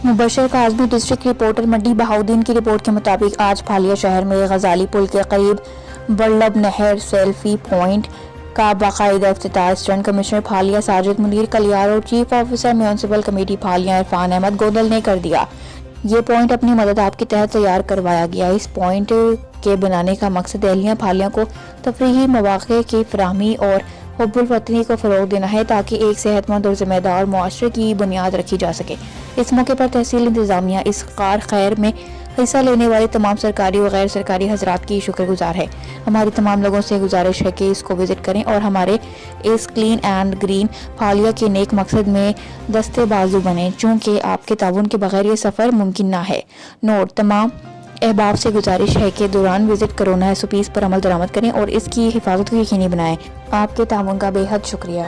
مبشر Kazmi district reporter منڈی بہاؤدین کی report کے مطابق آج پھالیا شہر میں غزالی پل کے قریب بڑلب نہر سیلفی پوائنٹ کا باقاعدہ افتتاح اسسٹنٹ کمشنر پھالیا ساجد منیر کلیار اور chief officer municipal committee Phalia Irfan Ahmed Godal نے کر دیا۔ یہ پوائنٹ اپنی مدد آپ کے تحت تیار کروایا گیا۔ اس پوائنٹ کے بنانے کا مقصد اہلیہ پھالیاں کو تفریحی مواقع کی فراہمی اور حب الوطنی کو فروغ دینا ہے تاکہ ایک صحت مند اور ذمہ دار معاشرے کی بنیاد رکھی جا سکے۔ اس موقع پر تحصیل انتظامیہ اس کار خیر میں حصہ لینے والے تمام سرکاری و غیر سرکاری حضرات کی شکر گزار ہے۔ ہماری تمام لوگوں سے گزارش ہے کہ اس کو وزٹ کریں اور ہمارے اس کلین اینڈ گرین پھالیا کے نیک مقصد میں دستے بازو بنیں، چونکہ آپ کے تعاون کے بغیر یہ سفر ممکن نہ ہے۔ نوٹ: تمام احباب سے گزارش ہے کہ دوران وزٹ کرونا SOPs پر عمل درآمد کریں اور اس کی حفاظت کو یقینی بنائیں۔ آپ کے تعاون کا بے حد شکریہ۔